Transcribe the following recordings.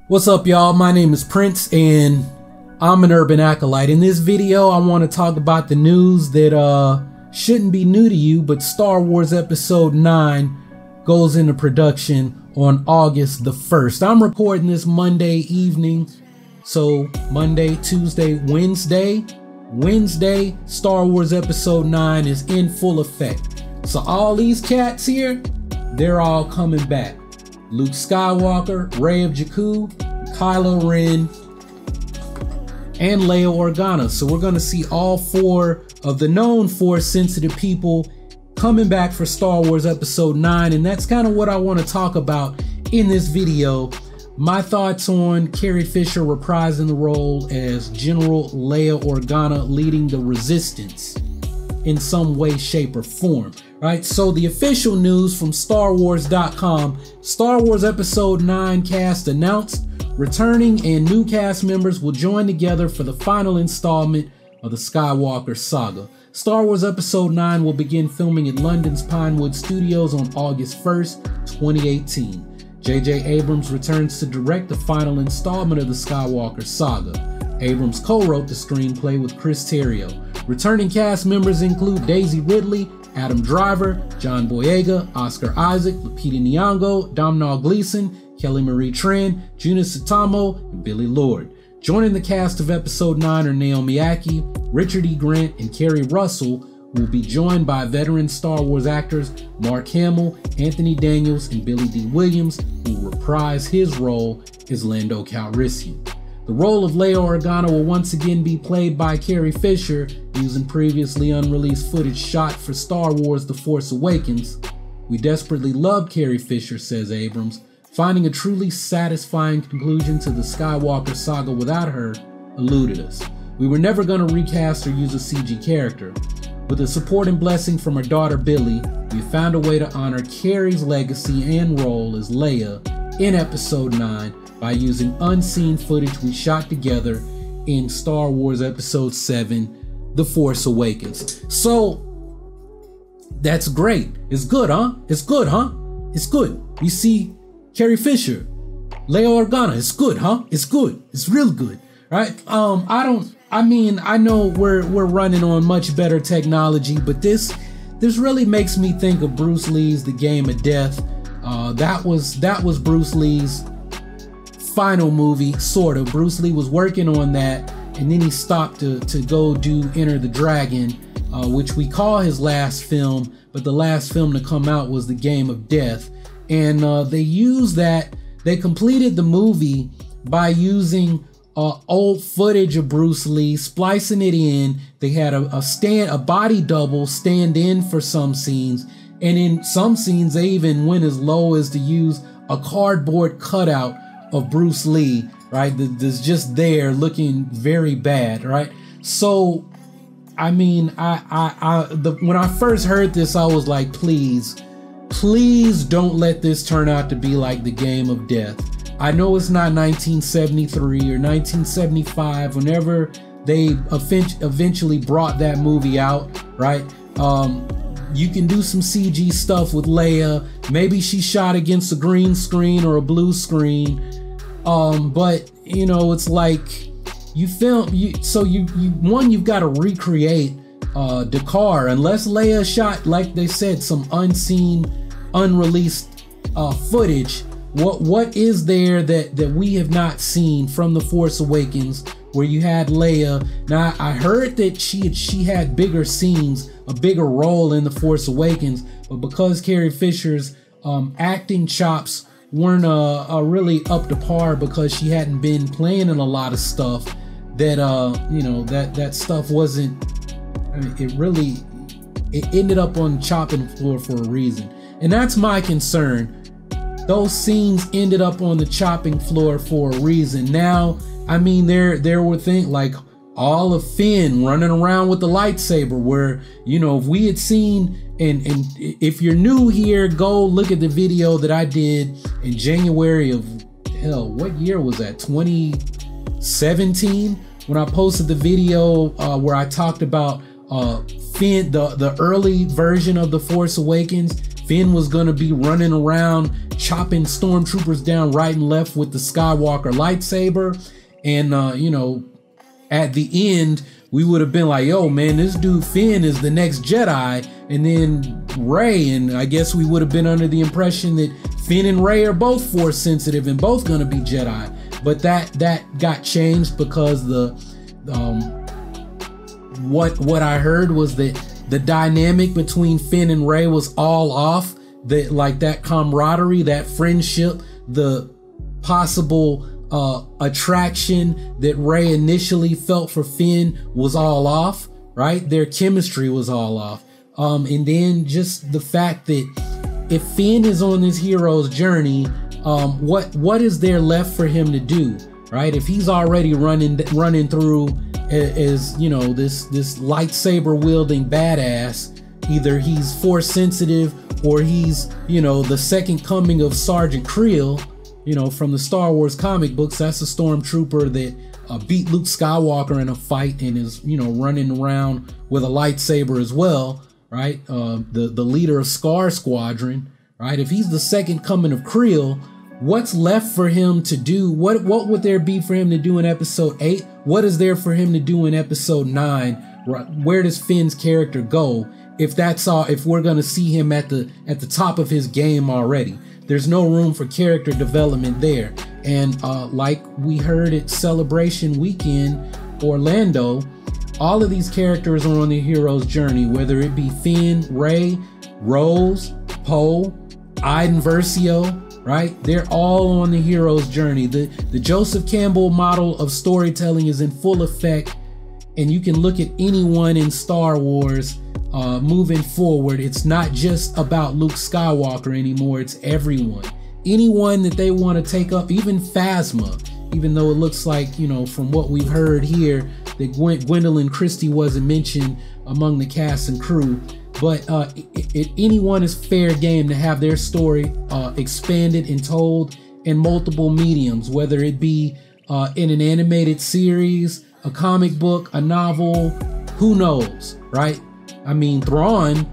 What's up, y'all? My name is Prince and I'm an urban acolyte. In this video, I want to talk about the news that shouldn't be new to you, but Star Wars Episode 9 goes into production on August the 1st. I'm recording this Monday evening, so Monday, Tuesday, Wednesday, Star Wars Episode 9 is in full effect. So all these cats here, they're all coming back. Luke Skywalker, Rey of Jakku, Kylo Ren, and Leia Organa. So we're going to see all four of the known Force-sensitive people coming back for Star Wars Episode 9, and that's kind of what I want to talk about in this video. My thoughts on Carrie Fisher reprising the role as General Leia Organa, leading the Resistance in some way, shape, or form. Right, so the official news from StarWars.com, Star Wars Episode 9 cast announced. Returning and new cast members will join together for the final installment of the Skywalker saga. Star Wars Episode 9 will begin filming at London's Pinewood Studios on August 1st, 2018. J.J. Abrams returns to direct the final installment of the Skywalker saga. Abrams co-wrote the screenplay with Chris Terrio. Returning cast members include Daisy Ridley, Adam Driver, John Boyega, Oscar Isaac, Lupita Nyong'o, Domhnall Gleeson, Kelly Marie Tran, Juna Sutomo, and Billy Lord. Joining the cast of Episode 9 are Naomi Ackie, Richard E. Grant, and Kerry Russell, who will be joined by veteran Star Wars actors Mark Hamill, Anthony Daniels, and Billy D. Williams, who will reprise his role as Lando Calrissian. The role of Leia Organa will once again be played by Carrie Fisher, using previously unreleased footage shot for Star Wars The Force Awakens. "We desperately loved Carrie Fisher," says Abrams. "Finding a truly satisfying conclusion to the Skywalker saga without her eluded us. We were never going to recast or use a CG character. With the support and blessing from her daughter Billy, we found a way to honor Carrie's legacy and role as Leia in Episode 9 by using unseen footage we shot together in Star Wars Episode 7, The Force Awakens." So, that's great. It's good, huh? It's good, huh? It's good. You see Carrie Fisher, Leia Organa. It's good, huh? It's good. It's real good, right? I know we're running on much better technology, but this really makes me think of Bruce Lee's The Game of Death. That was Bruce Lee's final movie, sort of. Bruce Lee was working on that, and then he stopped to go do Enter the Dragon, which we call his last film, but the last film to come out was The Game of Death. And they completed the movie by using old footage of Bruce Lee, splicing it in. They had a body double stand in for some scenes, and in some scenes they even went as low as to use a cardboard cutout of Bruce Lee, right? That's just there looking very bad, right? So, I mean, when I first heard this, I was like, please don't let this turn out to be like The Game of Death. I know it's not 1973 or 1975, whenever they eventually brought that movie out, right? You can do some CG stuff with Leia. Maybe she shot against a green screen or a blue screen. But you know, it's like you've got to recreate Dakar, unless Leia shot, like they said, some unseen, unreleased footage. What is there that we have not seen from The Force Awakens where you had Leia? Now, I heard that she had bigger scenes, a bigger role in The Force Awakens, but because Carrie Fisher's acting chops weren't really up to par, because she hadn't been playing in a lot of stuff, that that stuff wasn't, I mean, it ended up on the chopping floor for a reason. And that's my concern. Those scenes ended up on the chopping floor for a reason. Now, I mean, there were things like all of Finn running around with the lightsaber, where, you know, if we had seen, and if you're new here, go look at the video that I did in January of, hell, what year was that? 2017, when I posted the video where I talked about Finn, the early version of The Force Awakens. Finn was gonna be running around chopping stormtroopers down right and left with the Skywalker lightsaber, and you know, at the end we would have been like, yo man, this dude Finn is the next Jedi, and then Rey, and I guess we would have been under the impression that Finn and Rey are both Force sensitive and both gonna be Jedi. But that got changed because the what I heard was that the dynamic between Finn and Rey was all off. That, like, that camaraderie, that friendship, the possible attraction that Rey initially felt for Finn was all off, right? Their chemistry was all off. And then just the fact that if Finn is on this hero's journey, what is there left for him to do, right? If he's already running through as, you know, this lightsaber wielding badass, either he's Force sensitive or he's, you know, the second coming of Sergeant Creel, you know, from the Star Wars comic books. That's a stormtrooper that beat Luke Skywalker in a fight and is, you know, running around with a lightsaber as well, right? The leader of Scar Squadron, right? If he's the second coming of Creel, what's left for him to do? What would there be for him to do in episode 8? What is there for him to do in episode 9? Where does Finn's character go? If that's all, if we're gonna see him at the top of his game already, there's no room for character development there. And like we heard at Celebration Weekend Orlando, all of these characters are on the hero's journey, whether it be Finn, Rey, Rose, Poe, Iden Versio, right? They're all on the hero's journey. The Joseph Campbell model of storytelling is in full effect, and you can look at anyone in Star Wars moving forward. It's not just about Luke Skywalker anymore, it's everyone. Anyone that they want to take up, even Phasma, even though it looks like, you know, from what we've heard here, that Gwendolyn Christie wasn't mentioned among the cast and crew. But anyone is fair game to have their story expanded and told in multiple mediums, whether it be in an animated series, a comic book, a novel, who knows, right? I mean, Thrawn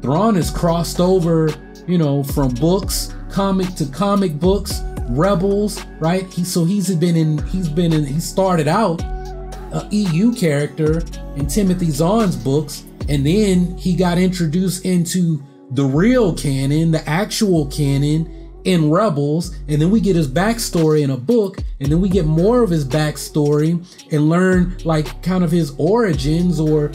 has crossed over, you know, from books, comic to comic books, Rebels, right? He started out an EU character in Timothy Zahn's books, and then he got introduced into the real canon, the actual canon in Rebels, and then we get his backstory in a book, and then we get more of his backstory and learn like kind of his origins, or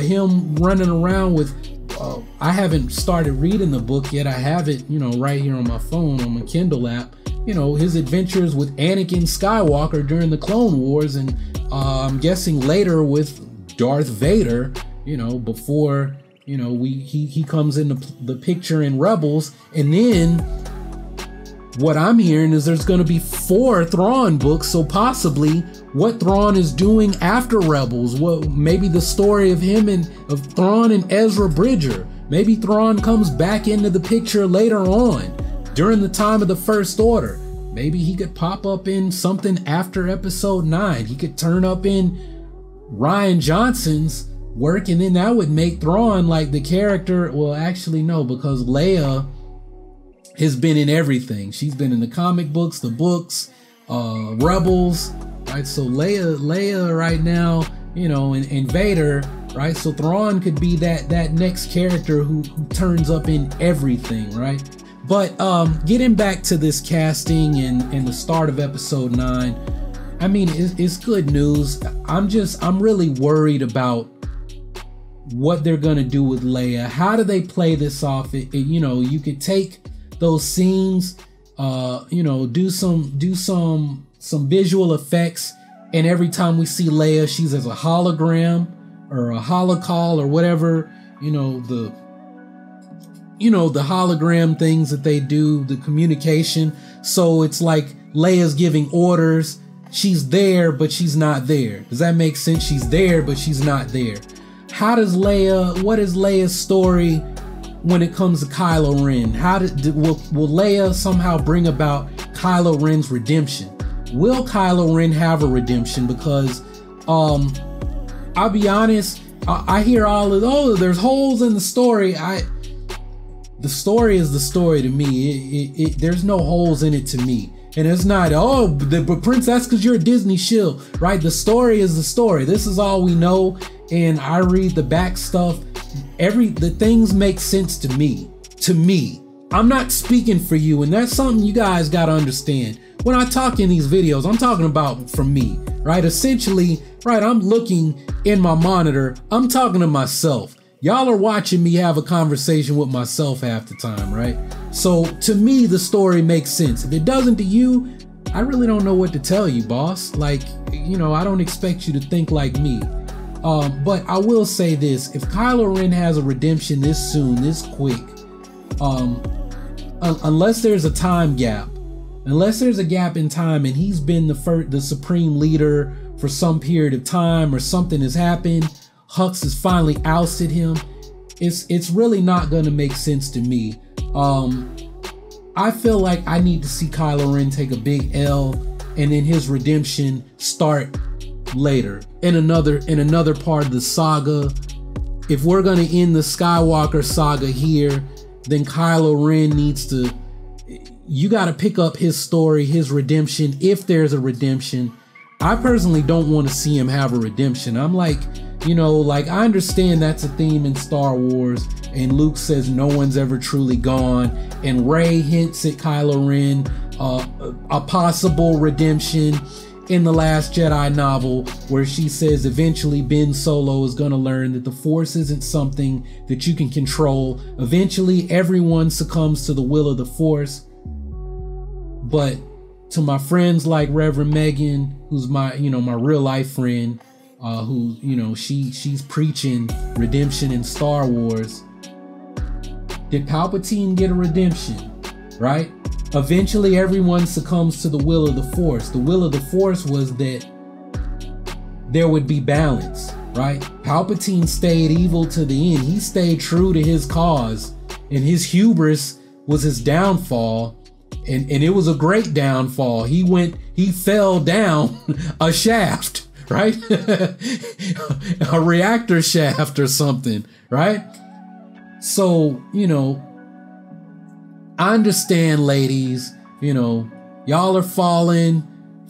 him running around with I haven't started reading the book yet. I have it, you know, right here on my phone, on my Kindle app, you know, his adventures with Anakin Skywalker during the Clone Wars, and I'm guessing later with Darth Vader, you know, before, you know, he comes into the picture in Rebels. And then what I'm hearing is there's going to be 4 Thrawn books, so possibly what Thrawn is doing after Rebels, maybe the story of him and of Thrawn and Ezra Bridger. Maybe Thrawn comes back into the picture later on during the time of the First Order. Maybe he could pop up in something after episode 9. He could turn up in Rian Johnson's work, and then that would make Thrawn like the character. Well, actually no, because Leia has been in everything. She's been in the comic books, the books, Rebels, right? So Leia right now, you know, and Vader, right? So Thrawn could be that next character who turns up in everything, right? But getting back to this casting and the start of episode 9, I mean, it's good news. I'm really worried about what they're gonna do with Leia. How do they play this off? You know, you could take those scenes, you know, do some visual effects, and every time we see Leia, she's as a hologram or a holocall or whatever, you know, the hologram things that they do, the communication. So it's like Leia's giving orders. She's there, but she's not there. Does that make sense? She's there, but she's not there. What is Leia's story when it comes to Kylo Ren? Will Leia somehow bring about Kylo Ren's redemption? Will Kylo Ren have a redemption? Because I'll be honest, I hear all of, oh, there's holes in the story. the story is the story to me. There's no holes in it to me. And it's not, oh, but Prince, that's because you're a Disney shill, right? The story is the story. This is all we know. And I read the back stuff. The things make sense to me. I'm not speaking for you. And that's something you guys got to understand. When I talk in these videos, I'm talking about from me, right? Essentially, right, I'm looking in my monitor. I'm talking to myself. Y'all are watching me have a conversation with myself half the time, right? So to me, the story makes sense. If it doesn't to you, I really don't know what to tell you, boss. Like, you know, I don't expect you to think like me. But I will say this, if Kylo Ren has a redemption this soon, this quick, unless there's a time gap, unless there's a gap in time and he's been the supreme leader for some period of time or something has happened, Hux has finally ousted him, it's really not gonna make sense to me. I feel like I need to see Kylo Ren take a big L and then his redemption start later in another part of the saga. If we're gonna end the Skywalker saga here, then Kylo Ren needs to, you gotta pick up his story, his redemption, if there's a redemption. I personally don't want to see him have a redemption. I'm like, you know, like I understand that's a theme in Star Wars, and Luke says no one's ever truly gone, and Rey hints at Kylo Ren a possible redemption in the Last Jedi novel, where she says eventually Ben Solo is gonna learn that the Force isn't something that you can control. Eventually everyone succumbs to the will of the Force. But to my friends like Reverend Megan, who's my, you know, my real life friend, who, you know, she's preaching redemption in Star Wars. Did Palpatine get a redemption, right? Eventually everyone succumbs to the will of the Force. The will of the Force was that there would be balance, right? Palpatine stayed evil to the end. He stayed true to his cause, and his hubris was his downfall. And it was a great downfall. He fell down a shaft, right? A reactor shaft or something, right? So, you know, I understand, ladies, you know, y'all are falling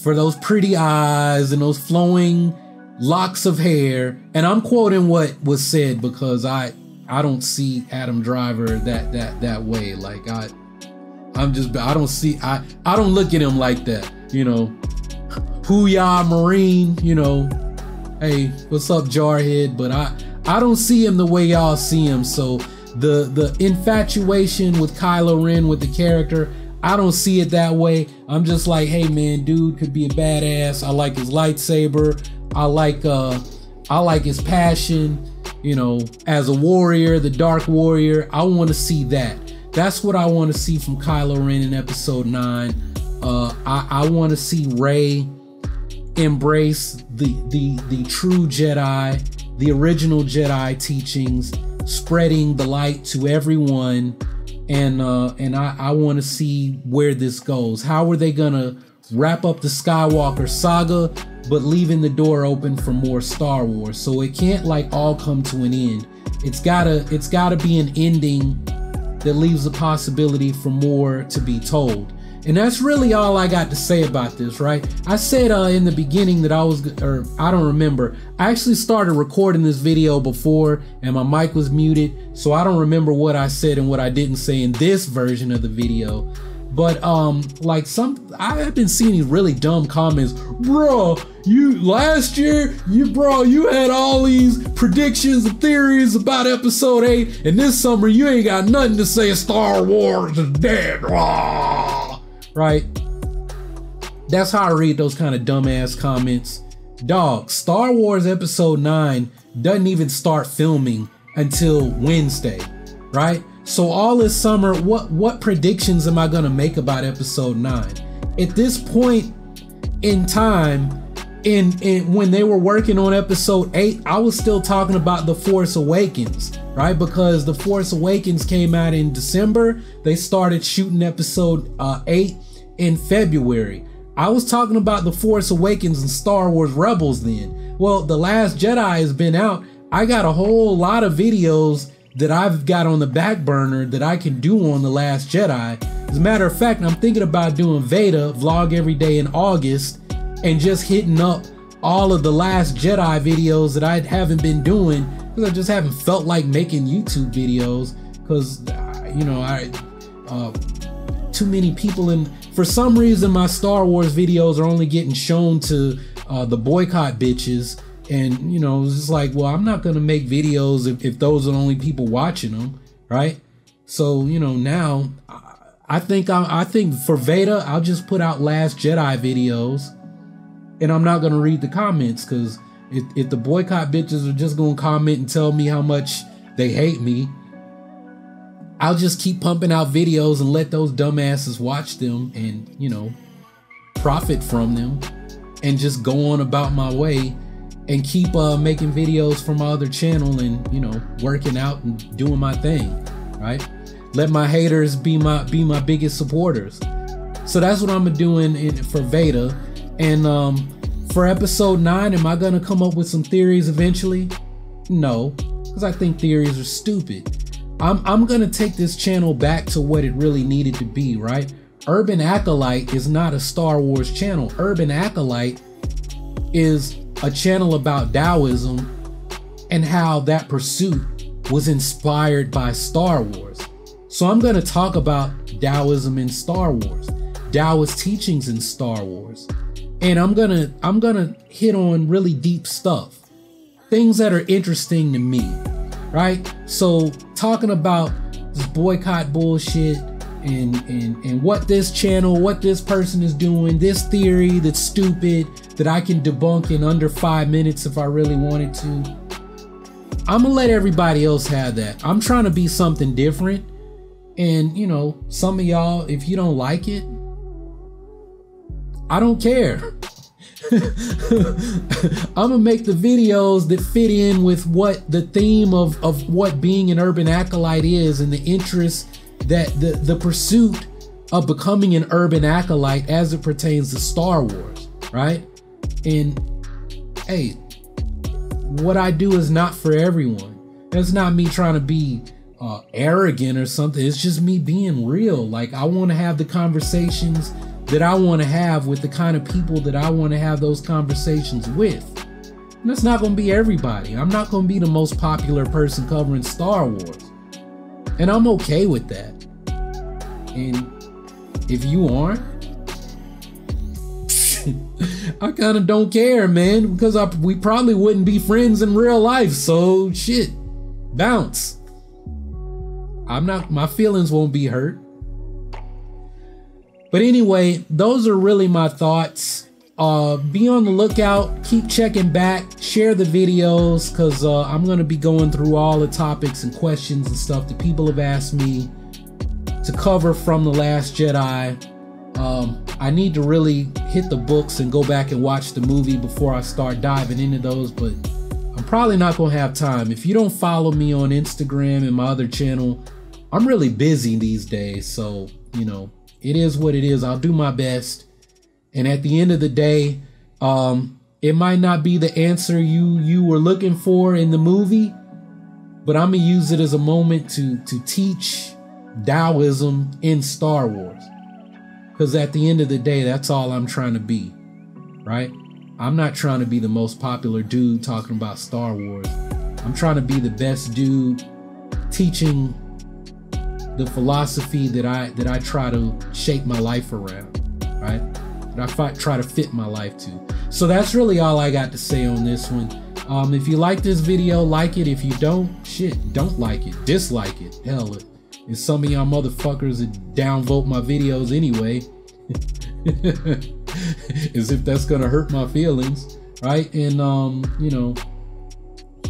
for those pretty eyes and those flowing locks of hair. And I'm quoting what was said because I don't see Adam Driver that way. Like I don't look at him like that, you know. Hoo-yah Marine, you know, hey, what's up, Jarhead? But I don't see him the way y'all see him. So the infatuation with Kylo Ren, with the character, I don't see it that way. I'm just like, hey man, dude could be a badass. I like his lightsaber. I like his passion, you know, as a warrior, the Dark Warrior. I want to see that. That's what I want to see from Kylo Ren in Episode 9. I want to see Rey embrace the true Jedi, the original Jedi teachings, spreading the light to everyone, and I want to see where this goes. How are they gonna wrap up the Skywalker saga, but leaving the door open for more Star Wars? So it can't like all come to an end. It's gotta be an ending that leaves the possibility for more to be told. And that's really all I got to say about this, right? I said in the beginning that I don't remember. I actually started recording this video before and my mic was muted, so I don't remember what I said and what I didn't say in this version of the video. But like I have been seeing these really dumb comments. Bro, last year you had all these predictions and theories about Episode 8, and this summer you ain't got nothing to say. Star Wars is dead. Right? That's how I read those kind of dumbass comments. Dog, Star Wars Episode 9 doesn't even start filming until Wednesday, right? So all this summer, what predictions am I gonna make about Episode 9? At this point in time, when they were working on Episode 8, I was still talking about The Force Awakens, right? Because The Force Awakens came out in December. They started shooting Episode 8 in February. I was talking about The Force Awakens and Star Wars Rebels then. Well, The Last Jedi has been out. I got a whole lot of videos that I've got on the back burner that I can do on The Last Jedi. As a matter of fact, I'm thinking about doing Veda vlog every day in August and just hitting up all of the Last Jedi videos that I haven't been doing because I just haven't felt like making YouTube videos because, you know, too many people, and for some reason my Star Wars videos are only getting shown to the boycott bitches. And, you know, it's just like, well, I'm not going to make videos if those are the only people watching them, right? So, you know, now I think for Veda, I'll just put out Last Jedi videos and I'm not going to read the comments because if the boycott bitches are just going to comment and tell me how much they hate me, I'll just keep pumping out videos and let those dumbasses watch them and, you know, profit from them and just go on about my way and keep making videos for my other channel and, you know, working out and doing my thing, right? Let my haters be my biggest supporters. So that's what I'm doing for Veda. And for episode 9, am I gonna come up with some theories eventually? No, because I think theories are stupid. I'm gonna take this channel back to what it really needed to be, right? Urban Acolyte is not a Star Wars channel. Urban Acolyte is a channel about Taoism and how that pursuit was inspired by Star Wars. So I'm going to talk about Taoism in Star Wars, Taoist teachings in Star Wars. And I'm going to hit on really deep stuff, things that are interesting to me, right? So talking about this boycott bullshit and what this channel, what this person is doing, this theory that's stupid that I can debunk in under 5 minutes if I really wanted to. I'm gonna let everybody else have that. I'm trying to be something different. And, you know, some of y'all, if you don't like it, I don't care. I'm gonna make the videos that fit in with what the theme of what being an urban acolyte is and the interest that the pursuit of becoming an urban acolyte as it pertains to Star Wars, right? And hey, what I do is not for everyone. That's not me trying to be arrogant or something. It's just me being real. Like, I want to have the conversations that I want to have with the kind of people that I want to have those conversations with. And that's not going to be everybody. I'm not going to be the most popular person covering Star Wars. And I'm okay with that. And if you aren't, I kind of don't care, man, because we probably wouldn't be friends in real life. So shit, bounce. My feelings won't be hurt. But anyway, those are really my thoughts. Be on the lookout, keep checking back, share the videos, because I'm going to be going through all the topics and questions and stuff that people have asked me to cover from The Last Jedi. I need to really hit the books and go back and watch the movie before I start diving into those, but I'm probably not going to have time. If you don't follow me on Instagram and my other channel, I'm really busy these days, so, you know, it is what it is. I'll do my best. And at the end of the day, it might not be the answer you were looking for in the movie, but I'm gonna use it as a moment to teach Taoism in Star Wars. Because at the end of the day, that's all I'm trying to be, right? I'm not trying to be the most popular dude talking about Star Wars. I'm trying to be the best dude teaching the philosophy that I try to shape my life around, right? That I try to fit my life to. So that's really all I got to say on this one. If you like this video, like it. If you don't, shit, don't like it. Dislike it. Hell, and some of y'all motherfuckers that downvote my videos anyway. As if that's gonna hurt my feelings, right? And you know,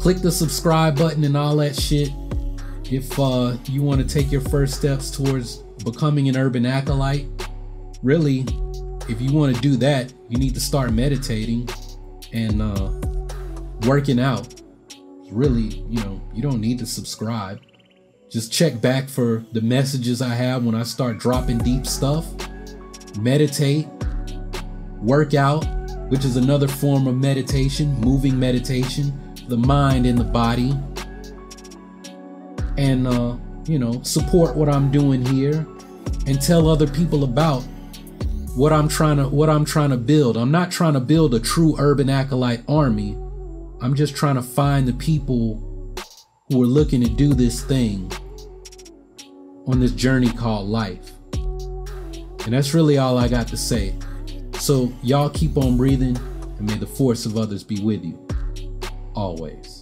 click the subscribe button and all that shit if you want to take your first steps towards becoming an urban acolyte. Really, if you want to do that, you need to start meditating and working out. Really, you know, you don't need to subscribe. Just check back for the messages I have when I start dropping deep stuff. Meditate, work out, which is another form of meditation, moving meditation, the mind and the body. and you know, support what I'm doing here and tell other people about what I'm trying to build. I'm not trying to build a true urban acolyte army. I'm just trying to find the people who are looking to do this thing on this journey called life. And that's really all I got to say. So y'all keep on breathing, and may the force of others be with you always.